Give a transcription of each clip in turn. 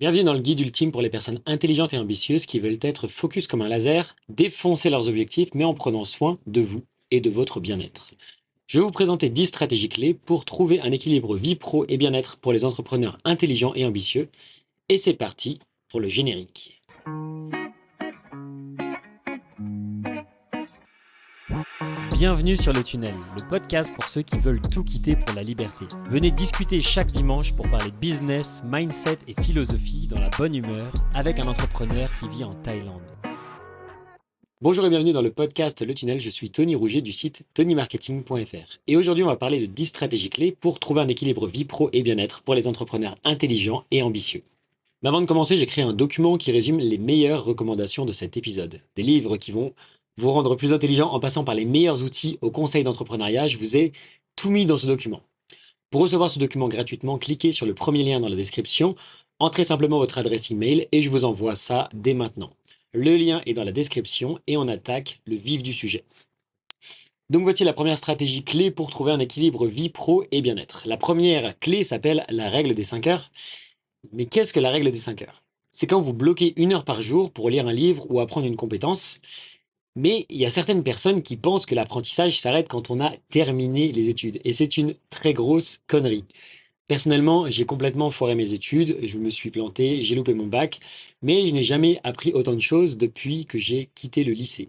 Bienvenue dans le guide ultime pour les personnes intelligentes et ambitieuses qui veulent être focus comme un laser, défoncer leurs objectifs, mais en prenant soin de vous et de votre bien-être. Je vais vous présenter 10 stratégies clés pour trouver un équilibre vie pro et bien-être pour les entrepreneurs intelligents et ambitieux. Et c'est parti pour le générique. Bienvenue sur Le Tunnel, le podcast pour ceux qui veulent tout quitter pour la liberté. Venez discuter chaque dimanche pour parler business, mindset et philosophie dans la bonne humeur avec un entrepreneur qui vit en Thaïlande. Bonjour et bienvenue dans le podcast Le Tunnel, je suis Tony Rouget du site tonymarketing.fr. Et aujourd'hui on va parler de 10 stratégies clés pour trouver un équilibre vie pro et bien-être pour les entrepreneurs intelligents et ambitieux. Mais avant de commencer, j'ai créé un document qui résume les meilleures recommandations de cet épisode. Des livres qui vont vous rendre plus intelligent en passant par les meilleurs outils au conseil d'entrepreneuriat. Je vous ai tout mis dans ce document. Pour recevoir ce document gratuitement, cliquez sur le premier lien dans la description, entrez simplement votre adresse email et je vous envoie ça dès maintenant. Le lien est dans la description et on attaque le vif du sujet. Donc voici la première stratégie clé pour trouver un équilibre vie pro et bien-être. La première clé s'appelle la règle des 5 heures. Mais qu'est-ce que la règle des 5 heures? C'est quand vous bloquez 1 heure par jour pour lire un livre ou apprendre une compétence. Mais il y a certaines personnes qui pensent que l'apprentissage s'arrête quand on a terminé les études. Et c'est une très grosse connerie. Personnellement, j'ai complètement foiré mes études, je me suis planté, j'ai loupé mon bac, mais je n'ai jamais appris autant de choses depuis que j'ai quitté le lycée.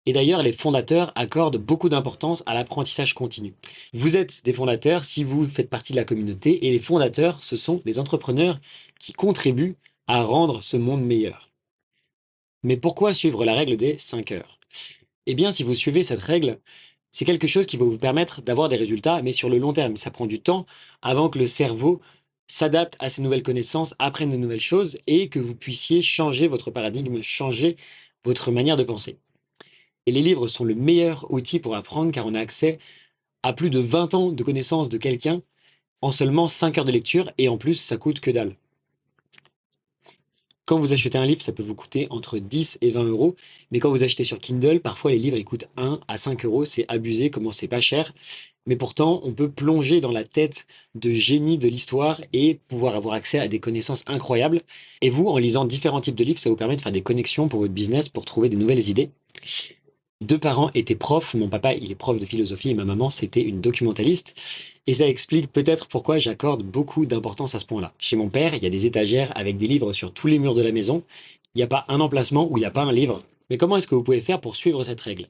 Et d'ailleurs, les fondateurs accordent beaucoup d'importance à l'apprentissage continu. Vous êtes des fondateurs si vous faites partie de la communauté, et les fondateurs, ce sont des entrepreneurs qui contribuent à rendre ce monde meilleur. Mais pourquoi suivre la règle des 5 heures? Eh bien, si vous suivez cette règle, c'est quelque chose qui va vous permettre d'avoir des résultats, mais sur le long terme. Ça prend du temps avant que le cerveau s'adapte à ces nouvelles connaissances, apprenne de nouvelles choses et que vous puissiez changer votre paradigme, changer votre manière de penser. Et les livres sont le meilleur outil pour apprendre car on a accès à plus de 20 ans de connaissances de quelqu'un en seulement 5 heures de lecture et en plus ça coûte que dalle. Quand vous achetez un livre, ça peut vous coûter entre 10 et 20 euros, mais quand vous achetez sur Kindle, parfois les livres ils coûtent 1 à 5 euros, c'est abusé, comment c'est pas cher, mais pourtant on peut plonger dans la tête de génie de l'histoire et pouvoir avoir accès à des connaissances incroyables. Et vous, en lisant différents types de livres, ça vous permet de faire des connexions pour votre business, pour trouver des nouvelles idées. 2 parents étaient profs, mon papa il est prof de philosophie et ma maman c'était une documentaliste. Et ça explique peut-être pourquoi j'accorde beaucoup d'importance à ce point-là. Chez mon père, il y a des étagères avec des livres sur tous les murs de la maison. Il n'y a pas un emplacement où il n'y a pas un livre. Mais comment est-ce que vous pouvez faire pour suivre cette règle?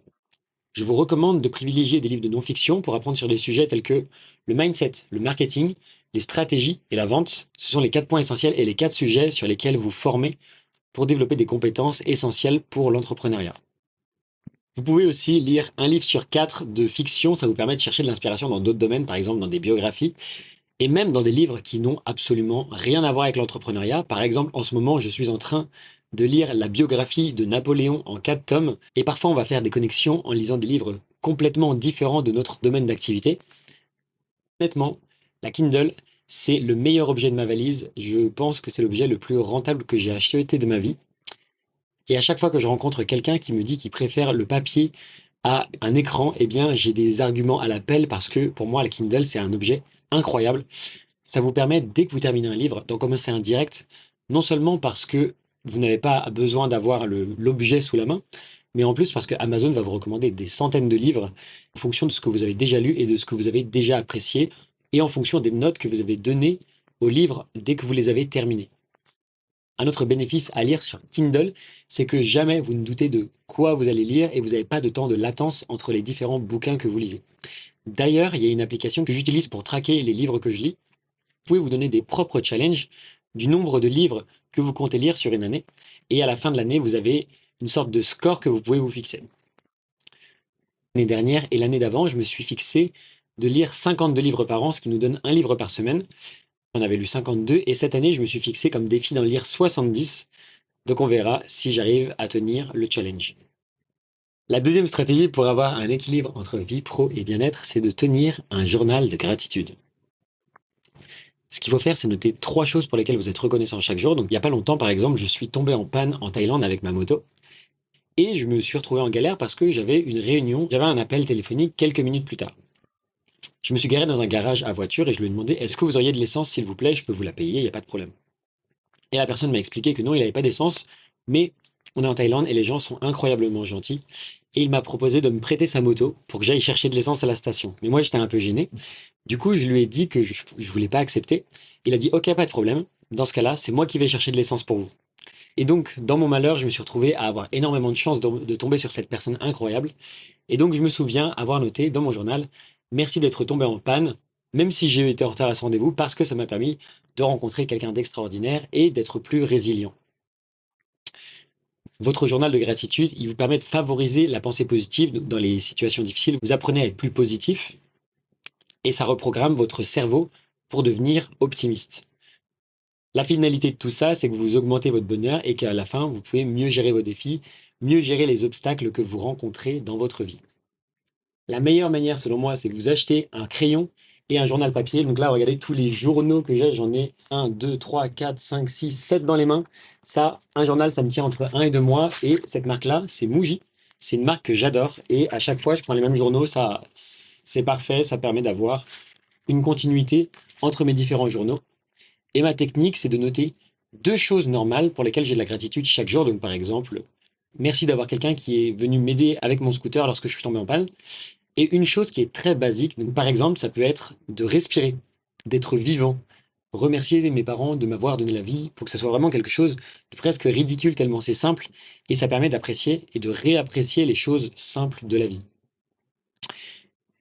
Je vous recommande de privilégier des livres de non-fiction pour apprendre sur des sujets tels que le mindset, le marketing, les stratégies et la vente. Ce sont les 4 points essentiels et les 4 sujets sur lesquels vous formez pour développer des compétences essentielles pour l'entrepreneuriat. Vous pouvez aussi lire un livre sur 4 de fiction, ça vous permet de chercher de l'inspiration dans d'autres domaines, par exemple dans des biographies, et même dans des livres qui n'ont absolument rien à voir avec l'entrepreneuriat. Par exemple, en ce moment, je suis en train de lire la biographie de Napoléon en 4 tomes, et parfois on va faire des connexions en lisant des livres complètement différents de notre domaine d'activité. Honnêtement, la Kindle, c'est le meilleur objet de ma valise. Je pense que c'est l'objet le plus rentable que j'ai acheté de ma vie. Et à chaque fois que je rencontre quelqu'un qui me dit qu'il préfère le papier à un écran, eh bien, j'ai des arguments à l'appel parce que pour moi, la Kindle, c'est un objet incroyable. Ça vous permet, dès que vous terminez un livre, d'en commencer un direct, non seulement parce que vous n'avez pas besoin d'avoir l'objet sous la main, mais en plus parce que Amazon va vous recommander des centaines de livres en fonction de ce que vous avez déjà lu et de ce que vous avez déjà apprécié, et en fonction des notes que vous avez données aux livres dès que vous les avez terminés. Un autre bénéfice à lire sur Kindle, c'est que jamais vous ne doutez de quoi vous allez lire et vous n'avez pas de temps de latence entre les différents bouquins que vous lisez. D'ailleurs, il y a une application que j'utilise pour traquer les livres que je lis. Vous pouvez vous donner des propres challenges du nombre de livres que vous comptez lire sur une année. Et à la fin de l'année, vous avez une sorte de score que vous pouvez vous fixer. L'année dernière et l'année d'avant, je me suis fixé de lire 52 livres par an, ce qui nous donne un livre par semaine. J'en avais lu 52 et cette année, je me suis fixé comme défi d'en lire 70. Donc on verra si j'arrive à tenir le challenge. La deuxième stratégie pour avoir un équilibre entre vie pro et bien-être, c'est de tenir un journal de gratitude. Ce qu'il faut faire, c'est noter 3 choses pour lesquelles vous êtes reconnaissant chaque jour. Donc il n'y a pas longtemps, par exemple, je suis tombé en panne en Thaïlande avec ma moto. Et je me suis retrouvé en galère parce que j'avais une réunion, j'avais un appel téléphonique quelques minutes plus tard. Je me suis garé dans un garage à voiture et je lui ai demandé: est-ce que vous auriez de l'essence, s'il vous plaît? Je peux vous la payer, il n'y a pas de problème. Et la personne m'a expliqué que non, il n'avait pas d'essence, mais on est en Thaïlande et les gens sont incroyablement gentils. Et il m'a proposé de me prêter sa moto pour que j'aille chercher de l'essence à la station. Mais moi, j'étais un peu gêné. Du coup, je lui ai dit que je ne voulais pas accepter. Il a dit, OK, pas de problème. Dans ce cas-là, c'est moi qui vais chercher de l'essence pour vous. Et donc, dans mon malheur, je me suis retrouvé à avoir énormément de chance de tomber sur cette personne incroyable. Et donc, je me souviens avoir noté dans mon journal, merci d'être tombé en panne, même si j'ai été en retard à ce rendez-vous, parce que ça m'a permis de rencontrer quelqu'un d'extraordinaire et d'être plus résilient. Votre journal de gratitude, il vous permet de favoriser la pensée positive dans les situations difficiles. Vous apprenez à être plus positif et ça reprogramme votre cerveau pour devenir optimiste. La finalité de tout ça, c'est que vous augmentez votre bonheur et qu'à la fin, vous pouvez mieux gérer vos défis, mieux gérer les obstacles que vous rencontrez dans votre vie. La meilleure manière, selon moi, c'est que vous achetez un crayon et un journal papier. Donc là, regardez tous les journaux que j'ai. J'en ai 1, 2, 3, 4, 5, 6, 7 dans les mains. Ça, un journal, ça me tient entre 1 et 2 mois. Et cette marque-là, c'est Muji. C'est une marque que j'adore. Et à chaque fois, je prends les mêmes journaux. Ça, c'est parfait. Ça permet d'avoir une continuité entre mes différents journaux. Et ma technique, c'est de noter 2 choses normales pour lesquelles j'ai de la gratitude chaque jour. Donc, par exemple, merci d'avoir quelqu'un qui est venu m'aider avec mon scooter lorsque je suis tombé en panne. Et une chose qui est très basique, donc par exemple, ça peut être de respirer, d'être vivant, remercier mes parents de m'avoir donné la vie pour que ça soit vraiment quelque chose de presque ridicule tellement c'est simple et ça permet d'apprécier et de réapprécier les choses simples de la vie.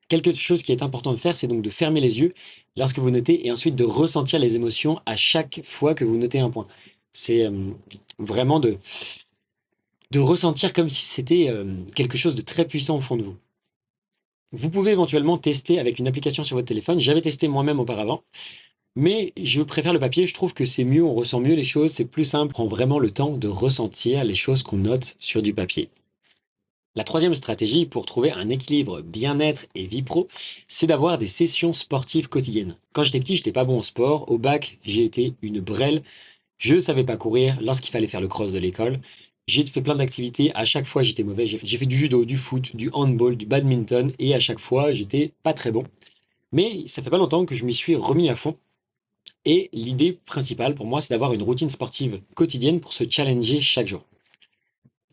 Quelque chose qui est important de faire, c'est donc de fermer les yeux lorsque vous notez et ensuite de ressentir les émotions à chaque fois que vous notez un point. C'est vraiment de ressentir comme si c'était quelque chose de très puissant au fond de vous. Vous pouvez éventuellement tester avec une application sur votre téléphone. J'avais testé moi-même auparavant, mais je préfère le papier. Je trouve que c'est mieux, on ressent mieux les choses, c'est plus simple, on prend vraiment le temps de ressentir les choses qu'on note sur du papier. La troisième stratégie pour trouver un équilibre bien-être et vie pro, c'est d'avoir des sessions sportives quotidiennes. Quand j'étais petit, j'étais pas bon en sport. Au bac, j'ai été une brêle. Je ne savais pas courir lorsqu'il fallait faire le cross de l'école. J'ai fait plein d'activités. À chaque fois, j'étais mauvais. J'ai fait du judo, du foot, du handball, du badminton. Et à chaque fois, j'étais pas très bon. Mais ça fait pas longtemps que je m'y suis remis à fond. Et l'idée principale pour moi, c'est d'avoir une routine sportive quotidienne pour se challenger chaque jour.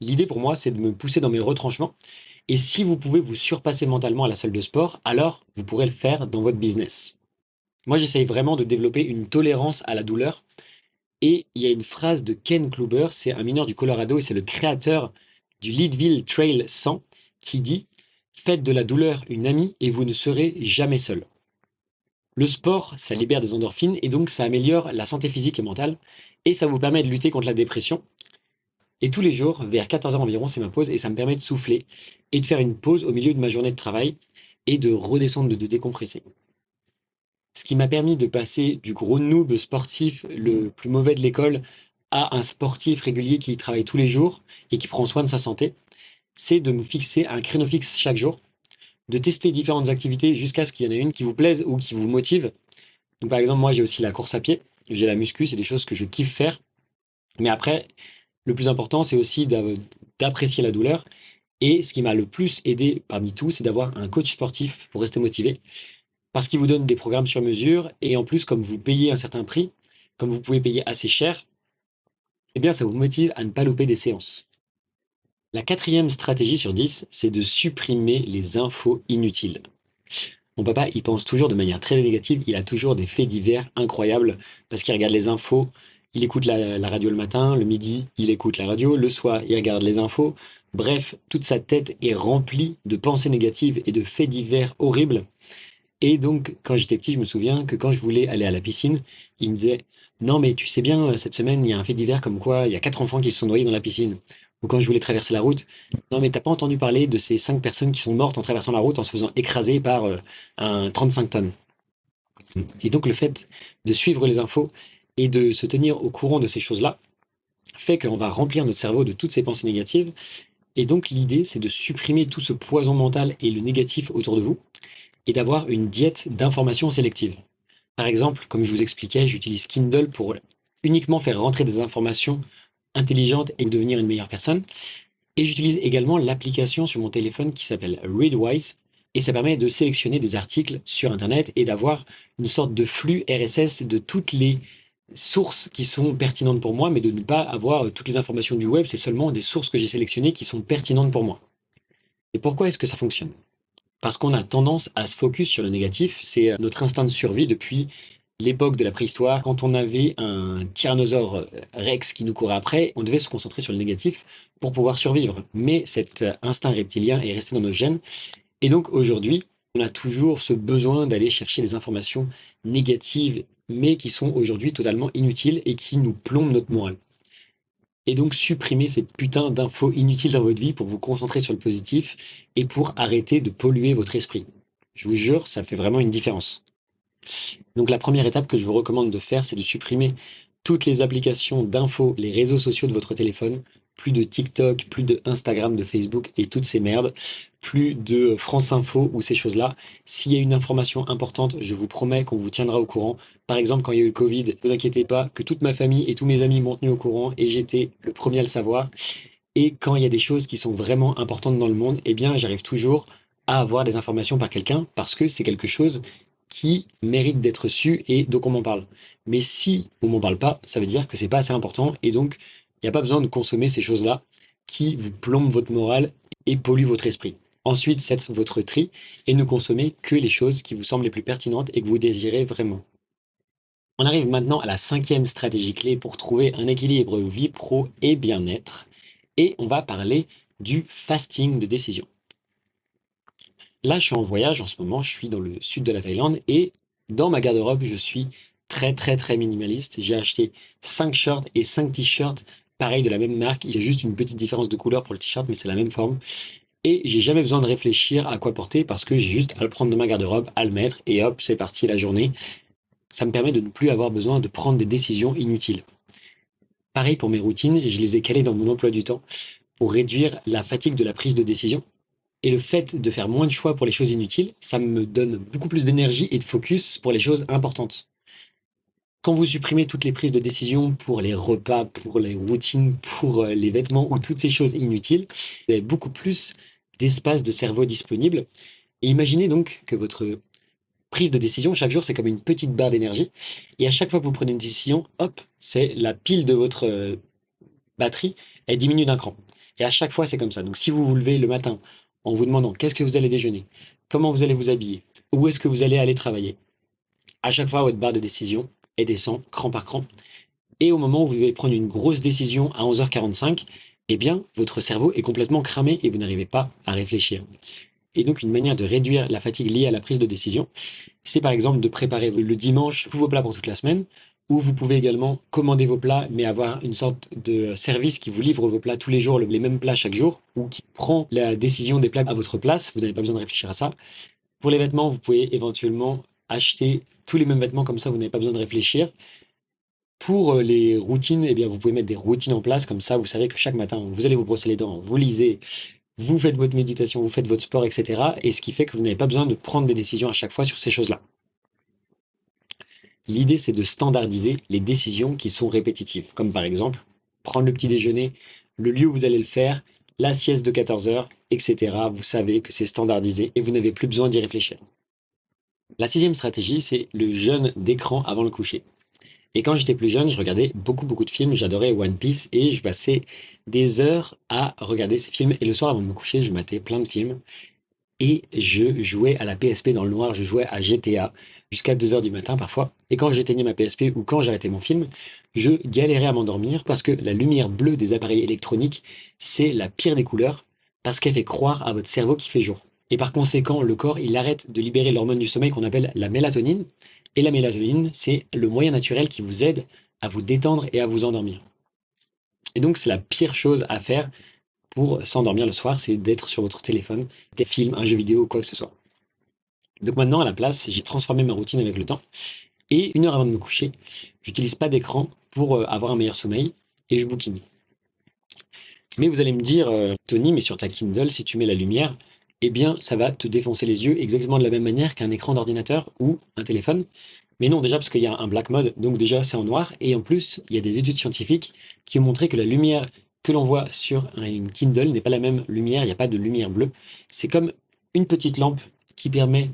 L'idée pour moi, c'est de me pousser dans mes retranchements. Et si vous pouvez vous surpasser mentalement à la salle de sport, alors vous pourrez le faire dans votre business. Moi, j'essaye vraiment de développer une tolérance à la douleur. Et il y a une phrase de Ken Kluber, c'est un mineur du Colorado et c'est le créateur du Leadville Trail 100 qui dit: faites de la douleur une amie et vous ne serez jamais seul. Le sport, ça libère des endorphines et donc ça améliore la santé physique et mentale et ça vous permet de lutter contre la dépression. Et tous les jours, vers 14 heures environ, c'est ma pause et ça me permet de souffler et de faire une pause au milieu de ma journée de travail et de redescendre, de décompresser. Ce qui m'a permis de passer du gros noob sportif, le plus mauvais de l'école, à un sportif régulier qui travaille tous les jours et qui prend soin de sa santé, c'est de me fixer un créneau fixe chaque jour, de tester différentes activités jusqu'à ce qu'il y en ait une qui vous plaise ou qui vous motive. Donc par exemple, moi j'ai aussi la course à pied, j'ai la muscu, c'est des choses que je kiffe faire. Mais après, le plus important, c'est aussi d'apprécier la douleur. Et ce qui m'a le plus aidé parmi tout, c'est d'avoir un coach sportif pour rester motivé parce qu'il vous donne des programmes sur mesure et en plus, comme vous payez un certain prix, comme vous pouvez payer assez cher, eh bien, ça vous motive à ne pas louper des séances. La quatrième stratégie sur 10, c'est de supprimer les infos inutiles. Mon papa, il pense toujours de manière très négative, il a toujours des faits divers incroyables parce qu'il regarde les infos, il écoute la radio le matin, le midi, il écoute la radio, le soir, il regarde les infos. Bref, toute sa tête est remplie de pensées négatives et de faits divers horribles. Et donc, quand j'étais petit, je me souviens que quand je voulais aller à la piscine, il me disait: non, mais tu sais bien, cette semaine, il y a un fait divers comme quoi il y a 4 enfants qui se sont noyés dans la piscine. Ou quand je voulais traverser la route, non, mais t'as pas entendu parler de ces 5 personnes qui sont mortes en traversant la route en se faisant écraser par un 35 tonnes. Et donc, le fait de suivre les infos et de se tenir au courant de ces choses-là fait qu'on va remplir notre cerveau de toutes ces pensées négatives. Et donc, l'idée, c'est de supprimer tout ce poison mental et le négatif autour de vous et d'avoir une diète d'informations sélectives. Par exemple, comme je vous expliquais, j'utilise Kindle pour uniquement faire rentrer des informations intelligentes et devenir une meilleure personne. Et j'utilise également l'application sur mon téléphone qui s'appelle Readwise. Et ça permet de sélectionner des articles sur Internet et d'avoir une sorte de flux RSS de toutes les sources qui sont pertinentes pour moi, mais de ne pas avoir toutes les informations du web, c'est seulement des sources que j'ai sélectionnées qui sont pertinentes pour moi. Et pourquoi est-ce que ça fonctionne? Parce qu'on a tendance à se focus sur le négatif, c'est notre instinct de survie depuis l'époque de la préhistoire. Quand on avait un tyrannosaure rex qui nous courait après, on devait se concentrer sur le négatif pour pouvoir survivre. Mais cet instinct reptilien est resté dans nos gènes. Et donc aujourd'hui, on a toujours ce besoin d'aller chercher des informations négatives, mais qui sont aujourd'hui totalement inutiles et qui nous plombent notre morale. Et donc supprimer ces putains d'infos inutiles dans votre vie pour vous concentrer sur le positif et pour arrêter de polluer votre esprit. Je vous jure, ça fait vraiment une différence. Donc la première étape que je vous recommande de faire, c'est de supprimer toutes les applications d'infos, les réseaux sociaux de votre téléphone, plus de TikTok, plus de Instagram, de Facebook et toutes ces merdes, plus de France Info ou ces choses-là. S'il y a une information importante, je vous promets qu'on vous tiendra au courant. Par exemple, quand il y a eu le Covid, ne vous inquiétez pas que toute ma famille et tous mes amis m'ont tenu au courant et j'étais le premier à le savoir. Et quand il y a des choses qui sont vraiment importantes dans le monde, eh bien, j'arrive toujours à avoir des informations par quelqu'un parce que c'est quelque chose qui mérite d'être su et donc on m'en parle. Mais si on m'en parle pas, ça veut dire que c'est pas assez important et donc il n'y a pas besoin de consommer ces choses-là qui vous plombent votre morale et polluent votre esprit. Ensuite, faites votre tri et ne consommez que les choses qui vous semblent les plus pertinentes et que vous désirez vraiment. On arrive maintenant à la cinquième stratégie clé pour trouver un équilibre vie pro et bien-être. Et on va parler du fasting de décision. Là, je suis en voyage en ce moment, je suis dans le sud de la Thaïlande et dans ma garde-robe, je suis très très très minimaliste. J'ai acheté 5 shorts et 5 t-shirts, pareil de la même marque. Il y a juste une petite différence de couleur pour le t-shirt, mais c'est la même forme. Et j'ai jamais besoin de réfléchir à quoi porter parce que j'ai juste à le prendre dans ma garde-robe, à le mettre et hop, c'est parti la journée. Ça me permet de ne plus avoir besoin de prendre des décisions inutiles. Pareil pour mes routines, je les ai calées dans mon emploi du temps pour réduire la fatigue de la prise de décision. Et le fait de faire moins de choix pour les choses inutiles, ça me donne beaucoup plus d'énergie et de focus pour les choses importantes. Quand vous supprimez toutes les prises de décision pour les repas, pour les routines, pour les vêtements ou toutes ces choses inutiles, vous avez beaucoup plus d'espace de cerveau disponible. Et imaginez donc que votre prise de décision, chaque jour, c'est comme une petite barre d'énergie. Et à chaque fois que vous prenez une décision, hop, c'est la pile de votre batterie, elle diminue d'un cran. Et à chaque fois, c'est comme ça. Donc si vous vous levez le matin en vous demandant qu'est-ce que vous allez déjeuner, comment vous allez vous habiller, où est-ce que vous allez aller travailler, à chaque fois, votre barre de décision, elle descend cran par cran. Et au moment où vous devez prendre une grosse décision à 11h45, eh bien, votre cerveau est complètement cramé et vous n'arrivez pas à réfléchir. Et donc, une manière de réduire la fatigue liée à la prise de décision, c'est par exemple de préparer le dimanche tous vos plats pour toute la semaine, ou vous pouvez également commander vos plats, mais avoir une sorte de service qui vous livre vos plats tous les jours, les mêmes plats chaque jour, ou qui prend la décision des plats à votre place. Vous n'avez pas besoin de réfléchir à ça. Pour les vêtements, vous pouvez éventuellement acheter tous les mêmes vêtements, comme ça vous n'avez pas besoin de réfléchir. Pour les routines, eh bien, vous pouvez mettre des routines en place, comme ça vous savez que chaque matin, vous allez vous brosser les dents, vous lisez, vous faites votre méditation, vous faites votre sport, etc. Et ce qui fait que vous n'avez pas besoin de prendre des décisions à chaque fois sur ces choses-là. L'idée, c'est de standardiser les décisions qui sont répétitives, comme par exemple prendre le petit déjeuner, le lieu où vous allez le faire, la sieste de 14 heures, etc. Vous savez que c'est standardisé et vous n'avez plus besoin d'y réfléchir. La sixième stratégie, c'est le jeûne d'écran avant le coucher. Et quand j'étais plus jeune, je regardais beaucoup de films, j'adorais One Piece et je passais des heures à regarder ces films. Et le soir avant de me coucher, je matais plein de films et je jouais à la PSP dans le noir, je jouais à GTA jusqu'à 2 heures du matin parfois. Et quand j'éteignais ma PSP ou quand j'arrêtais mon film, je galérais à m'endormir parce que la lumière bleue des appareils électroniques, c'est la pire des couleurs parce qu'elle fait croire à votre cerveau qu'il fait jour. Et par conséquent, le corps, il arrête de libérer l'hormone du sommeil qu'on appelle la mélatonine. Et la mélatonine, c'est le moyen naturel qui vous aide à vous détendre et à vous endormir. Et donc, c'est la pire chose à faire pour s'endormir le soir, c'est d'être sur votre téléphone, des films, un jeu vidéo, quoi que ce soit. Donc maintenant, à la place, j'ai transformé ma routine avec le temps. Et 1 heure avant de me coucher, j'utilise pas d'écran pour avoir un meilleur sommeil et je bouquine. Mais vous allez me dire, Tony, mais sur ta Kindle, si tu mets la lumière, eh bien, ça va te défoncer les yeux exactement de la même manière qu'un écran d'ordinateur ou un téléphone. Mais non, déjà parce qu'il y a un black mode, donc déjà c'est en noir. Et en plus, il y a des études scientifiques qui ont montré que la lumière que l'on voit sur une Kindle n'est pas la même lumière, il n'y a pas de lumière bleue. C'est comme une petite lampe qui permet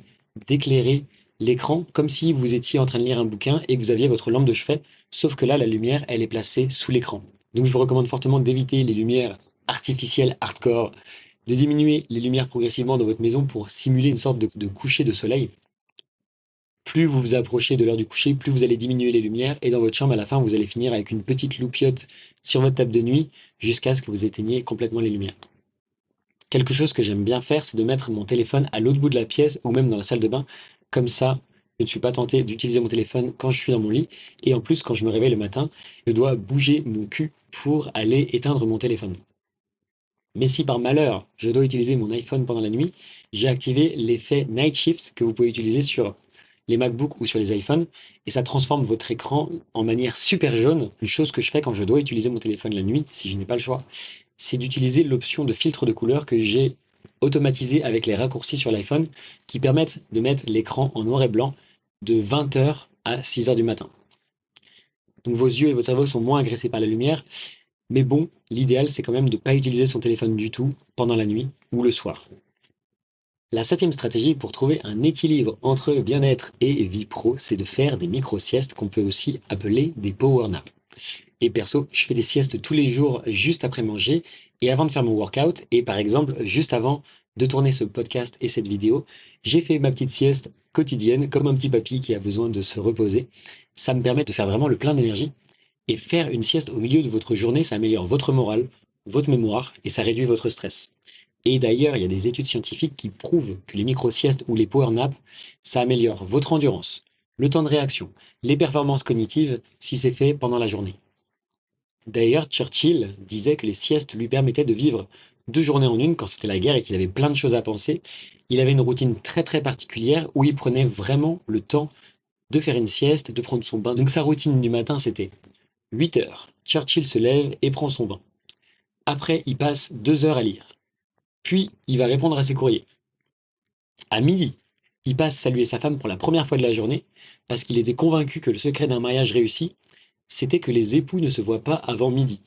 d'éclairer l'écran comme si vous étiez en train de lire un bouquin et que vous aviez votre lampe de chevet, sauf que là, la lumière, elle est placée sous l'écran. Donc je vous recommande fortement d'éviter les lumières artificielles hardcore, de diminuer les lumières progressivement dans votre maison pour simuler une sorte de coucher de soleil. Plus vous vous approchez de l'heure du coucher, plus vous allez diminuer les lumières et dans votre chambre, à la fin, vous allez finir avec une petite loupiote sur votre table de nuit jusqu'à ce que vous éteigniez complètement les lumières. Quelque chose que j'aime bien faire, c'est de mettre mon téléphone à l'autre bout de la pièce ou même dans la salle de bain. Comme ça, je ne suis pas tenté d'utiliser mon téléphone quand je suis dans mon lit. Et en plus, quand je me réveille le matin, je dois bouger mon cul pour aller éteindre mon téléphone. Mais si par malheur, je dois utiliser mon iPhone pendant la nuit, j'ai activé l'effet Night Shift que vous pouvez utiliser sur les MacBooks ou sur les iPhones, et ça transforme votre écran en manière super jaune. Une chose que je fais quand je dois utiliser mon téléphone la nuit, si je n'ai pas le choix, c'est d'utiliser l'option de filtre de couleur que j'ai automatisé avec les raccourcis sur l'iPhone qui permettent de mettre l'écran en noir et blanc de 20h à 6h du matin. Donc vos yeux et votre cerveau sont moins agressés par la lumière, mais bon, l'idéal c'est quand même de ne pas utiliser son téléphone du tout pendant la nuit ou le soir. La septième stratégie pour trouver un équilibre entre bien-être et vie pro, c'est de faire des micro-siestes qu'on peut aussi appeler des power naps. Et perso, je fais des siestes tous les jours juste après manger et avant de faire mon workout. Et par exemple, juste avant de tourner ce podcast et cette vidéo, j'ai fait ma petite sieste quotidienne comme un petit papy qui a besoin de se reposer. Ça me permet de faire vraiment le plein d'énergie. Et faire une sieste au milieu de votre journée, ça améliore votre morale, votre mémoire et ça réduit votre stress. Et d'ailleurs, il y a des études scientifiques qui prouvent que les micro-siestes ou les power naps, ça améliore votre endurance, le temps de réaction, les performances cognitives si c'est fait pendant la journée. D'ailleurs, Churchill disait que les siestes lui permettaient de vivre 2 journées en une quand c'était la guerre et qu'il avait plein de choses à penser. Il avait une routine très très particulière où il prenait vraiment le temps de faire une sieste, de prendre son bain. Donc sa routine du matin, c'était 8 heures. Churchill se lève et prend son bain. Après, il passe 2 heures à lire. Puis, il va répondre à ses courriers. À midi, il passe saluer sa femme pour la première fois de la journée parce qu'il était convaincu que le secret d'un mariage réussi, c'était que les époux ne se voient pas avant midi.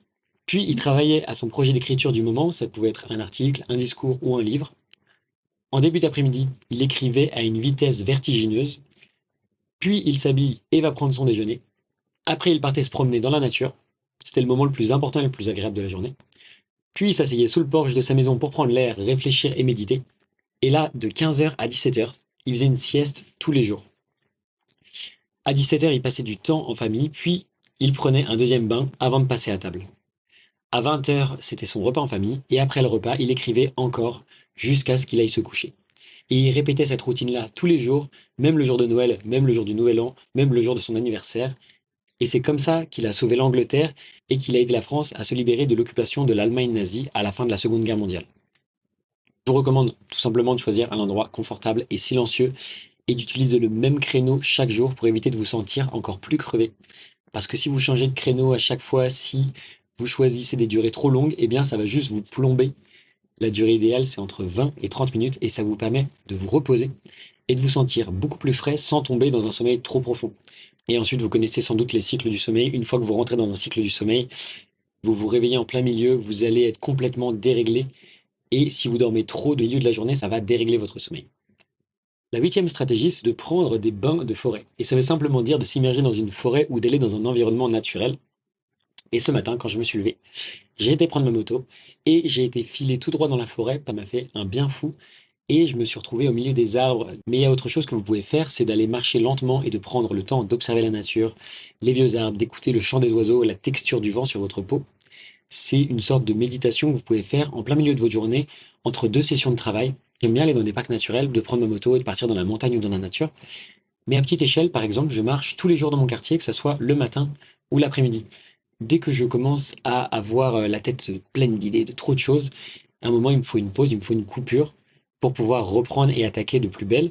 Puis il travaillait à son projet d'écriture du moment, ça pouvait être un article, un discours ou un livre. En début d'après-midi, il écrivait à une vitesse vertigineuse. Puis il s'habille et va prendre son déjeuner. Après, il partait se promener dans la nature. C'était le moment le plus important et le plus agréable de la journée. Puis il s'asseyait sous le porche de sa maison pour prendre l'air, réfléchir et méditer. Et là, de 15h à 17h, il faisait une sieste tous les jours. À 17h, il passait du temps en famille, puis il prenait un deuxième bain avant de passer à table. À 20h, c'était son repas en famille, et après le repas, il écrivait encore jusqu'à ce qu'il aille se coucher. Et il répétait cette routine-là tous les jours, même le jour de Noël, même le jour du Nouvel An, même le jour de son anniversaire. Et c'est comme ça qu'il a sauvé l'Angleterre et qu'il a aidé la France à se libérer de l'occupation de l'Allemagne nazie à la fin de la Seconde Guerre mondiale. Je vous recommande tout simplement de choisir un endroit confortable et silencieux et d'utiliser le même créneau chaque jour pour éviter de vous sentir encore plus crevé. Parce que si vous changez de créneau à chaque fois, si vous choisissez des durées trop longues, eh bien ça va juste vous plomber. La durée idéale, c'est entre 20 et 30 minutes et ça vous permet de vous reposer et de vous sentir beaucoup plus frais sans tomber dans un sommeil trop profond. Et ensuite, vous connaissez sans doute les cycles du sommeil. Une fois que vous rentrez dans un cycle du sommeil, vous vous réveillez en plein milieu, vous allez être complètement déréglé. Et si vous dormez trop au milieu de la journée, ça va dérégler votre sommeil. La huitième stratégie, c'est de prendre des bains de forêt. Et ça veut simplement dire de s'immerger dans une forêt ou d'aller dans un environnement naturel. Et ce matin, quand je me suis levé, j'ai été prendre ma moto et j'ai été filer tout droit dans la forêt. Ça m'a fait un bien fou. Et je me suis retrouvé au milieu des arbres. Mais il y a autre chose que vous pouvez faire, c'est d'aller marcher lentement et de prendre le temps d'observer la nature, les vieux arbres, d'écouter le chant des oiseaux, la texture du vent sur votre peau. C'est une sorte de méditation que vous pouvez faire en plein milieu de votre journée, entre deux sessions de travail. J'aime bien aller dans des parcs naturels, de prendre ma moto et de partir dans la montagne ou dans la nature. Mais à petite échelle, par exemple, je marche tous les jours dans mon quartier, que ce soit le matin ou l'après-midi. Dès que je commence à avoir la tête pleine d'idées, de trop de choses, à un moment, il me faut une pause, il me faut une coupure pour pouvoir reprendre et attaquer de plus belle.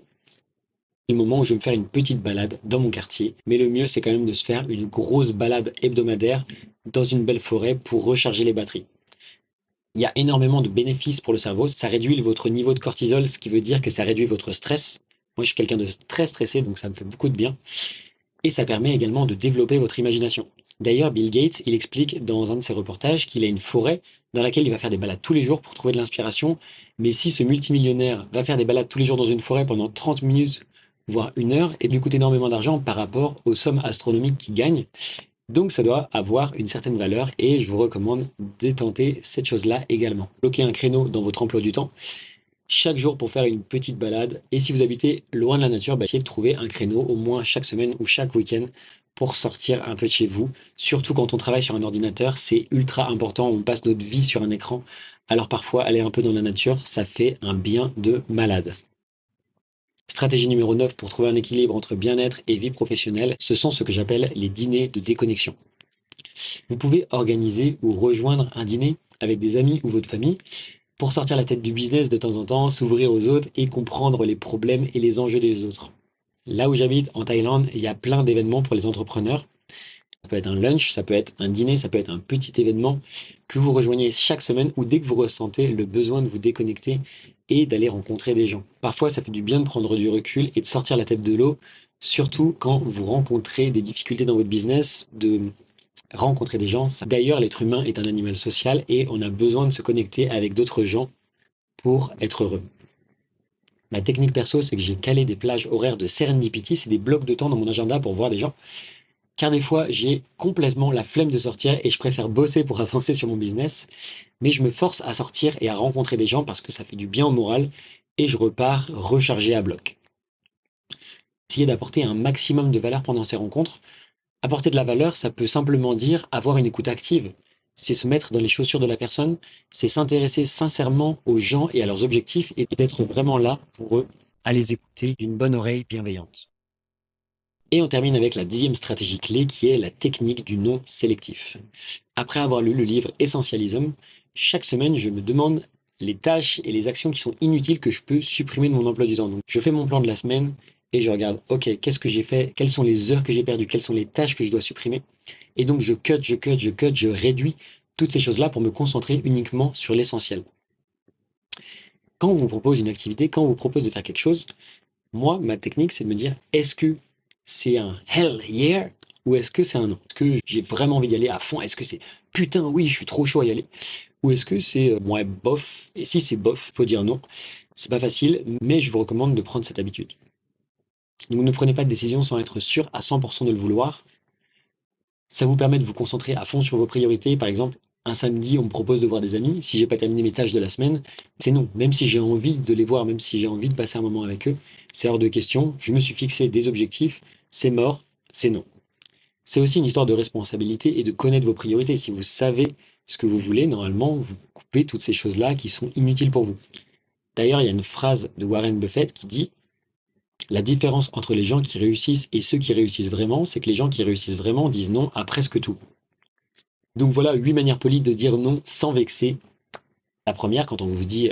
C'est le moment où je vais me faire une petite balade dans mon quartier. Mais le mieux, c'est quand même de se faire une grosse balade hebdomadaire dans une belle forêt pour recharger les batteries. Il y a énormément de bénéfices pour le cerveau. Ça réduit votre niveau de cortisol, ce qui veut dire que ça réduit votre stress. Moi, je suis quelqu'un de très stressé, donc ça me fait beaucoup de bien. Et ça permet également de développer votre imagination. D'ailleurs, Bill Gates, il explique dans un de ses reportages qu'il a une forêt dans laquelle il va faire des balades tous les jours pour trouver de l'inspiration. Mais si ce multimillionnaire va faire des balades tous les jours dans une forêt pendant 30 minutes voire 1 heure, et lui coûte énormément d'argent par rapport aux sommes astronomiques qu'il gagne. Donc ça doit avoir une certaine valeur et je vous recommande de tenter cette chose-là également. Bloquez un créneau dans votre emploi du temps chaque jour pour faire une petite balade. Et si vous habitez loin de la nature, essayez de trouver un créneau au moins chaque semaine ou chaque week-end pour sortir un peu de chez vous. Surtout quand on travaille sur un ordinateur, c'est ultra important. On passe notre vie sur un écran. Alors parfois, aller un peu dans la nature, ça fait un bien de malade. Stratégie numéro 9 pour trouver un équilibre entre bien-être et vie professionnelle, ce sont ce que j'appelle les dîners de déconnexion. Vous pouvez organiser ou rejoindre un dîner avec des amis ou votre famille pour sortir la tête du business de temps en temps, s'ouvrir aux autres et comprendre les problèmes et les enjeux des autres. Là où j'habite, en Thaïlande, il y a plein d'événements pour les entrepreneurs. Ça peut être un lunch, ça peut être un dîner, ça peut être un petit événement que vous rejoignez chaque semaine ou dès que vous ressentez le besoin de vous déconnecter et d'aller rencontrer des gens. Parfois, ça fait du bien de prendre du recul et de sortir la tête de l'eau, surtout quand vous rencontrez des difficultés dans votre business, de rencontrer des gens. D'ailleurs, l'être humain est un animal social et on a besoin de se connecter avec d'autres gens pour être heureux. Ma technique perso, c'est que j'ai calé des plages horaires de serendipity, c'est des blocs de temps dans mon agenda pour voir des gens. Car des fois, j'ai complètement la flemme de sortir et je préfère bosser pour avancer sur mon business. Mais je me force à sortir et à rencontrer des gens parce que ça fait du bien au moral et je repars rechargé à bloc. Essayez d'apporter un maximum de valeur pendant ces rencontres. Apporter de la valeur, ça peut simplement dire avoir une écoute active. C'est se mettre dans les chaussures de la personne, c'est s'intéresser sincèrement aux gens et à leurs objectifs et d'être vraiment là pour eux, à les écouter d'une bonne oreille bienveillante. Et on termine avec la 10e stratégie clé qui est la technique du non sélectif. Après avoir lu le livre Essentialism, chaque semaine je me demande les tâches et les actions qui sont inutiles que je peux supprimer de mon emploi du temps. Donc je fais mon plan de la semaine et je regarde, ok, qu'est-ce que j'ai fait, quelles sont les heures que j'ai perdues, quelles sont les tâches que je dois supprimer. Et donc je réduis toutes ces choses-là pour me concentrer uniquement sur l'essentiel. Quand on vous propose une activité, quand on vous propose de faire quelque chose, moi, ma technique, c'est de me dire, est-ce que c'est un hell yeah ou est-ce que c'est un non? Est-ce que j'ai vraiment envie d'y aller à fond? Est-ce que c'est putain, oui, je suis trop chaud à y aller? Ou est-ce que c'est ouais, bof? Et si c'est bof, faut dire non. C'est pas facile, mais je vous recommande de prendre cette habitude. Donc ne prenez pas de décision sans être sûr à 100% de le vouloir. Ça vous permet de vous concentrer à fond sur vos priorités. Par exemple, un samedi, on me propose de voir des amis. Si j'ai pas terminé mes tâches de la semaine, c'est non. Même si j'ai envie de les voir, même si j'ai envie de passer un moment avec eux, c'est hors de question. Je me suis fixé des objectifs. C'est mort, c'est non. C'est aussi une histoire de responsabilité et de connaître vos priorités. Si vous savez ce que vous voulez, normalement, vous coupez toutes ces choses-là qui sont inutiles pour vous. D'ailleurs, il y a une phrase de Warren Buffett qui dit: la différence entre les gens qui réussissent et ceux qui réussissent vraiment, c'est que les gens qui réussissent vraiment disent non à presque tout. Donc voilà 8 manières polies de dire non sans vexer. La première, quand on vous dit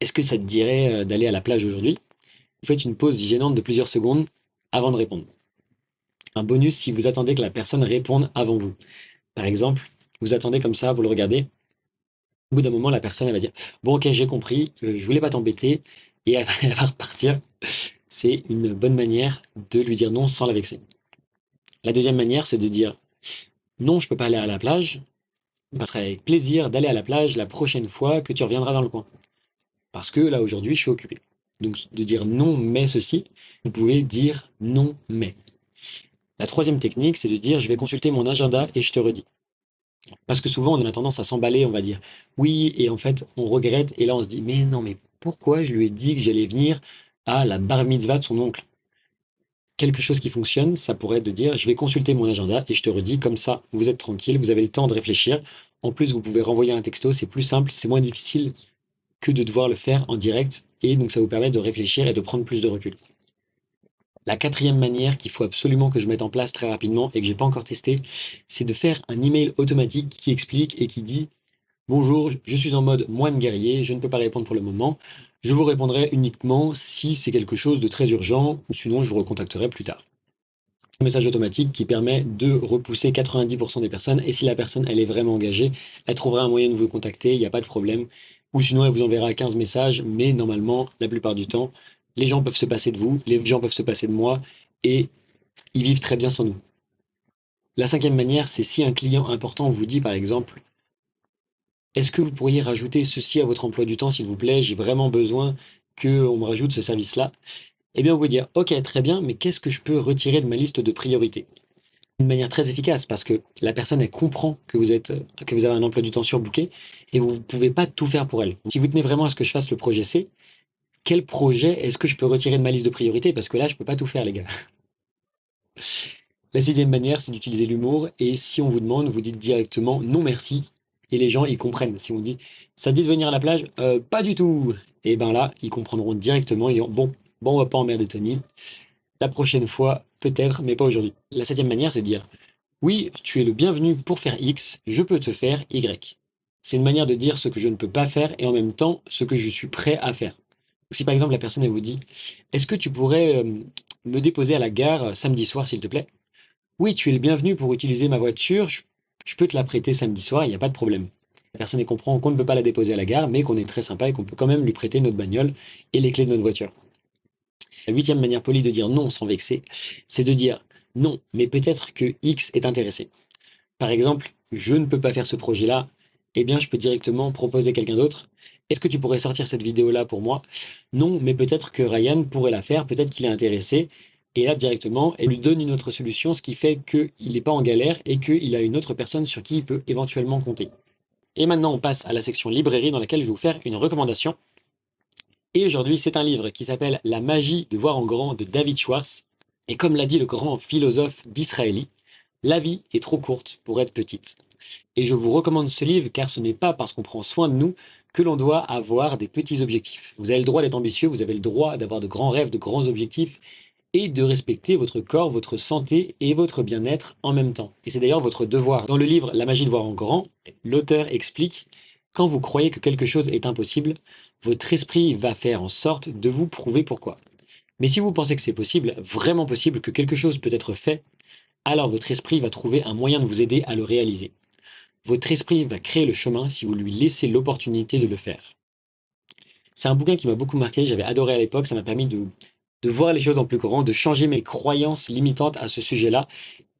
est-ce que ça te dirait d'aller à la plage aujourd'hui? Vous faites une pause gênante de plusieurs secondes avant de répondre. Un bonus si vous attendez que la personne réponde avant vous. Par exemple, vous attendez comme ça, vous le regardez. Au bout d'un moment, la personne elle va dire bon ok j'ai compris, je voulais pas t'embêter et elle va repartir. C'est une bonne manière de lui dire non sans la vexer. La deuxième manière, c'est de dire non, je peux pas aller à la plage. Ça serait avec plaisir d'aller à la plage la prochaine fois que tu reviendras dans le coin. Parce que là, aujourd'hui, je suis occupé. Donc, de dire non, mais ceci, vous pouvez dire non, mais. La troisième technique, c'est de dire je vais consulter mon agenda et je te redis. Parce que souvent, on a tendance à s'emballer, on va dire oui, et en fait, on regrette, et là, on se dit mais non, mais pourquoi je lui ai dit que j'allais venir à la bar mitzvah de son oncle? Quelque chose qui fonctionne, ça pourrait être de dire je vais consulter mon agenda et je te redis, comme ça, vous êtes tranquille, vous avez le temps de réfléchir. En plus, vous pouvez renvoyer un texto, c'est plus simple, c'est moins difficile que de devoir le faire en direct et donc ça vous permet de réfléchir et de prendre plus de recul. La quatrième manière qu'il faut absolument que je mette en place très rapidement et que j'ai pas encore testé, c'est de faire un email automatique qui explique et qui dit bonjour, je suis en mode moine guerrier, je ne peux pas répondre pour le moment. Je vous répondrai uniquement si c'est quelque chose de très urgent ou sinon je vous recontacterai plus tard. Un message automatique qui permet de repousser 90% des personnes et si la personne elle est vraiment engagée, elle trouvera un moyen de vous contacter, il n'y a pas de problème. Ou sinon elle vous enverra 15 messages, mais normalement, la plupart du temps, les gens peuvent se passer de vous, les gens peuvent se passer de moi et ils vivent très bien sans nous. La cinquième manière, c'est si un client important vous dit par exemple est-ce que vous pourriez rajouter ceci à votre emploi du temps s'il vous plaît, j'ai vraiment besoin qu'on me rajoute ce service-là. Eh bien, on va dire, ok, très bien, mais qu'est-ce que je peux retirer de ma liste de priorités? Une manière très efficace parce que la personne, elle comprend que vous avez un emploi du temps surbooké et vous ne pouvez pas tout faire pour elle. Si vous tenez vraiment à ce que je fasse le projet C, quel projet est-ce que je peux retirer de ma liste de priorités? Parce que là, je peux pas tout faire, les gars. La sixième manière, c'est d'utiliser l'humour et si on vous demande, vous dites directement non merci et les gens, ils comprennent. Si on dit, ça te dit de venir à la plage? Pas du tout. Et ben là, ils comprendront directement. Ils diront, bon, on va pas emmerder Tony. La prochaine fois, peut-être, mais pas aujourd'hui. La septième manière, c'est de dire, oui, tu es le bienvenu pour faire X, je peux te faire Y. C'est une manière de dire ce que je ne peux pas faire et en même temps ce que je suis prêt à faire. Si par exemple la personne elle vous dit, est-ce que tu pourrais me déposer à la gare samedi soir s'il te plaît? Oui, tu es le bienvenu pour utiliser ma voiture, je peux te la prêter samedi soir, il n'y a pas de problème. La personne elle comprend qu'on ne peut pas la déposer à la gare, mais qu'on est très sympa et qu'on peut quand même lui prêter notre bagnole et les clés de notre voiture. La huitième manière polie de dire non sans vexer, c'est de dire non, mais peut-être que X est intéressé. Par exemple, je ne peux pas faire ce projet-là, eh bien, je peux directement proposer quelqu'un d'autre. Est-ce que tu pourrais sortir cette vidéo-là pour moi? Non, mais peut-être que Ryan pourrait la faire, peut-être qu'il est intéressé. Et là, directement, elle lui donne une autre solution, ce qui fait qu'il n'est pas en galère et qu'il a une autre personne sur qui il peut éventuellement compter. Et maintenant, on passe à la section librairie dans laquelle je vais vous faire une recommandation. Et aujourd'hui, c'est un livre qui s'appelle La magie de voir en grand de David Schwartz. Et comme l'a dit le grand philosophe d'Israéli, la vie est trop courte pour être petite. Et je vous recommande ce livre car ce n'est pas parce qu'on prend soin de nous que l'on doit avoir des petits objectifs. Vous avez le droit d'être ambitieux, vous avez le droit d'avoir de grands rêves, de grands objectifs et de respecter votre corps, votre santé et votre bien-être en même temps. Et c'est d'ailleurs votre devoir. Dans le livre La magie de voir en grand, l'auteur explique, quand vous croyez que quelque chose est impossible, votre esprit va faire en sorte de vous prouver pourquoi. Mais si vous pensez que c'est possible, vraiment possible, que quelque chose peut être fait, alors votre esprit va trouver un moyen de vous aider à le réaliser. Votre esprit va créer le chemin si vous lui laissez l'opportunité de le faire. C'est un bouquin qui m'a beaucoup marqué, j'avais adoré à l'époque, ça m'a permis de voir les choses en plus grand, de changer mes croyances limitantes à ce sujet-là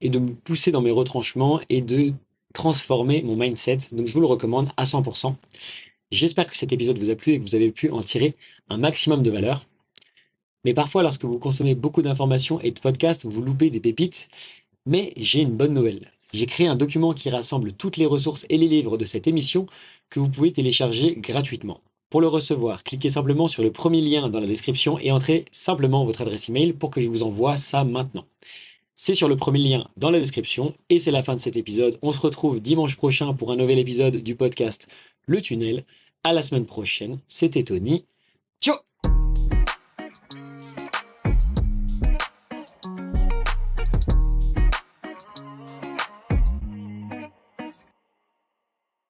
et de me pousser dans mes retranchements et de transformer mon mindset. Donc je vous le recommande à 100%. J'espère que cet épisode vous a plu et que vous avez pu en tirer un maximum de valeur. Mais parfois, lorsque vous consommez beaucoup d'informations et de podcasts, vous loupez des pépites. Mais j'ai une bonne nouvelle. J'ai créé un document qui rassemble toutes les ressources et les livres de cette émission que vous pouvez télécharger gratuitement. Pour le recevoir, cliquez simplement sur le premier lien dans la description et entrez simplement votre adresse email pour que je vous envoie ça maintenant. C'est sur le premier lien dans la description et c'est la fin de cet épisode. On se retrouve dimanche prochain pour un nouvel épisode du podcast Le Tunnel. À la semaine prochaine. C'était Tony. Ciao!